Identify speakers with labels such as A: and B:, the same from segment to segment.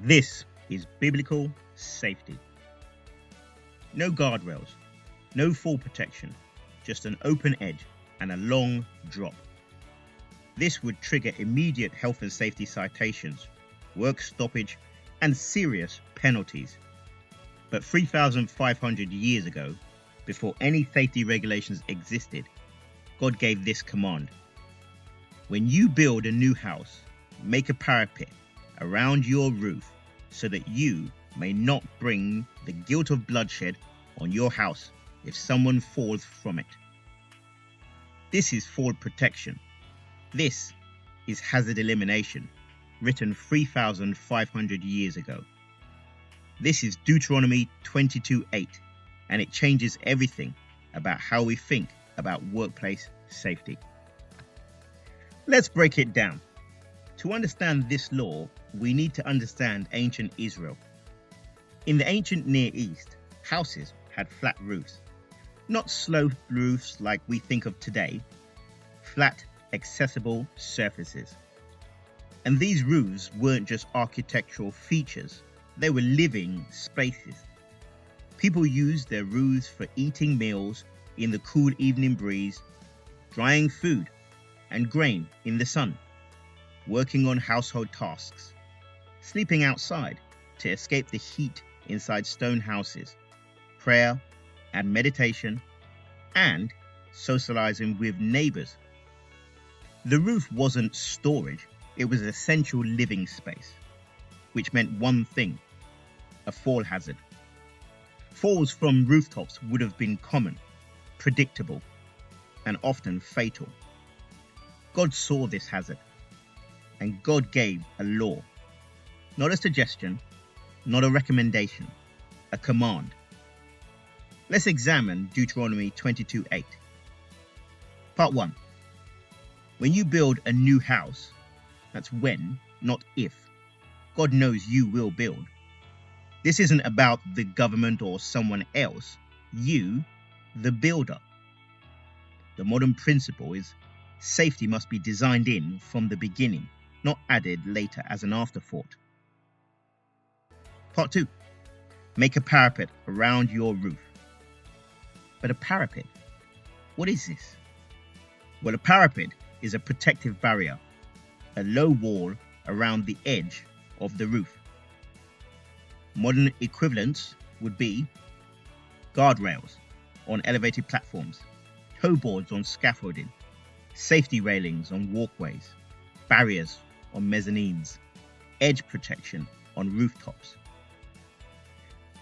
A: This is biblical safety. No guardrails, no fall protection, just an open edge and a long drop. This would trigger immediate health and safety citations, work stoppage, and serious penalties. But 3,500 years ago, before any safety regulations existed, God gave this command. When you build a new house, make a parapet around your roof so that you may not bring the guilt of bloodshed on your house if someone falls from it. This is fall protection. This is hazard elimination, written 3,500 years ago. This is Deuteronomy 22:8, and it changes everything about how we think about workplace safety. Let's break it down. To understand this law, we need to understand ancient Israel. In the ancient Near East, houses had flat roofs. Not sloped roofs like we think of today, flat, accessible surfaces. And these roofs weren't just architectural features, they were living spaces. People used their roofs for eating meals in the cool evening breeze, drying food and grain in the sun, working on household tasks, sleeping outside to escape the heat inside stone houses, prayer and meditation, and socializing with neighbors. The roof wasn't storage, it was essential living space, which meant one thing: a fall hazard. Falls from rooftops would have been common, predictable, and often fatal. God saw this hazard, and God gave a law. Not a suggestion, not a recommendation, a command. Let's examine Deuteronomy 22:8. Part 1. When you build a new house, that's when, not if, God knows you will build. This isn't about the government or someone else, you, the builder. The modern principle is safety must be designed in from the beginning, not added later as an afterthought. Part 2. Make a parapet around your roof. But a parapet, what is this? Well, a parapet is a protective barrier, a low wall around the edge of the roof. Modern equivalents would be guardrails on elevated platforms, tow boards on scaffolding, safety railings on walkways, barriers on mezzanines, edge protection on rooftops.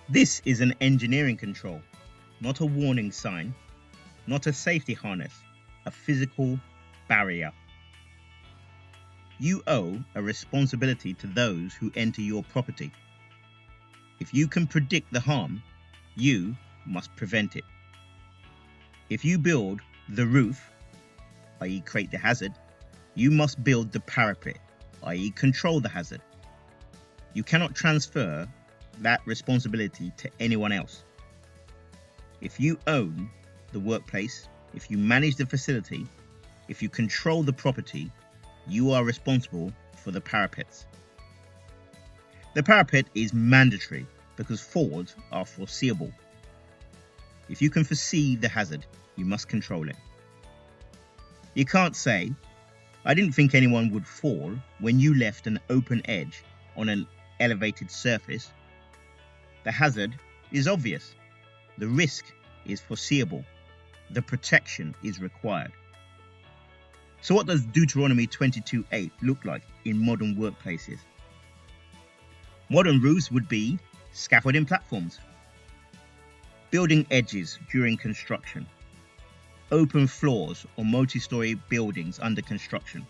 A: This is an engineering control, not a warning sign, not a safety harness, a physical barrier. You owe a responsibility to those who enter your property. If you can predict the harm, you must prevent it. If you build the roof, i.e. create the hazard, you must build the parapet, i.e. control the hazard. You cannot transfer that responsibility to anyone else. If you own the workplace, if you manage the facility, if you control the property, you are responsible for the parapets. The parapet is mandatory because falls are foreseeable. If you can foresee the hazard, you must control it. You can't say, I didn't think anyone would fall when you left an open edge on an elevated surface. The hazard is obvious. The risk is foreseeable. The protection is required. So what does Deuteronomy 22:8 look like in modern workplaces? Modern roofs would be scaffolding platforms, building edges during construction, open floors or multi-story buildings under construction,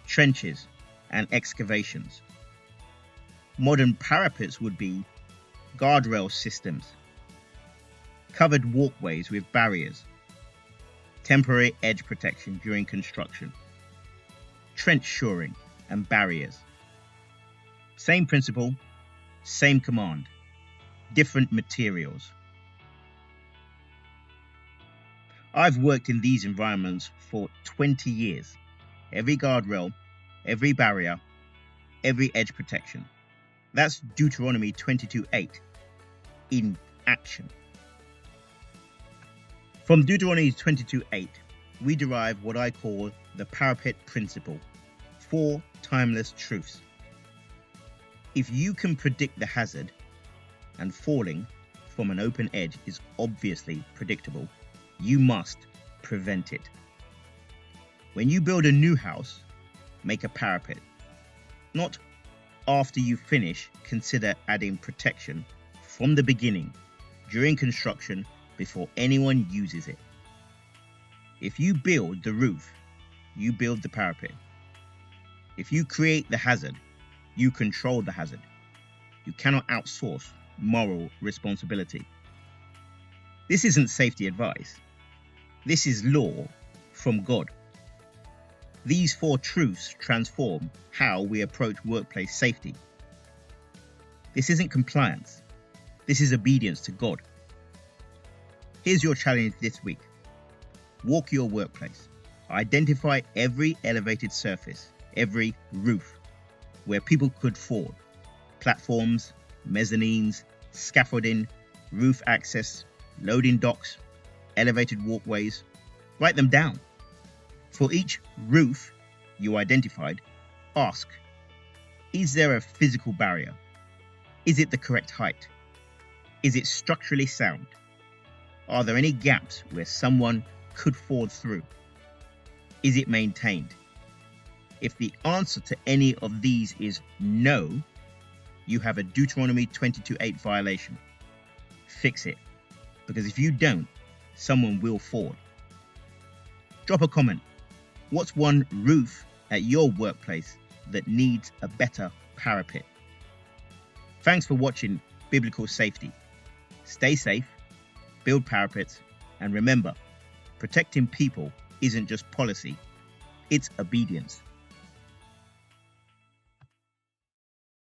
A: trenches and excavations. Modern parapets would be guardrail systems, covered walkways with barriers, temporary edge protection during construction, trench shoring and barriers. Same principle, same command, different materials. I've worked in these environments for 20 years. Every guardrail, every barrier, every edge protection. That's Deuteronomy 22:8 in action. From Deuteronomy 22:8, we derive what I call the Parapet Principle, 4 timeless truths. If you can predict the hazard, and falling from an open edge is obviously predictable, you must prevent it. When you build a new house, make a parapet. Not after you finish, consider adding protection from the beginning, during construction, before anyone uses it. If you build the roof, you build the parapet. If you create the hazard, you control the hazard. You cannot outsource moral responsibility. This isn't safety advice. This is law from God. These 4 truths transform how we approach workplace safety. This isn't compliance. This is obedience to God. Here's your challenge this week. Walk your workplace. Identify every elevated surface, every roof where people could fall. Platforms, mezzanines, scaffolding, roof access, loading docks, elevated walkways. Write them down. For each roof you identified, ask, is there a physical barrier? Is it the correct height? Is it structurally sound? Are there any gaps where someone could fall through? Is it maintained? If the answer to any of these is no, you have a Deuteronomy 22:8 violation. Fix it, because if you don't, someone will fall. Drop a comment. What's one roof at your workplace that needs a better parapet? Thanks for watching Biblical Safety. Stay safe, build parapets, and remember, protecting people isn't just policy, it's obedience.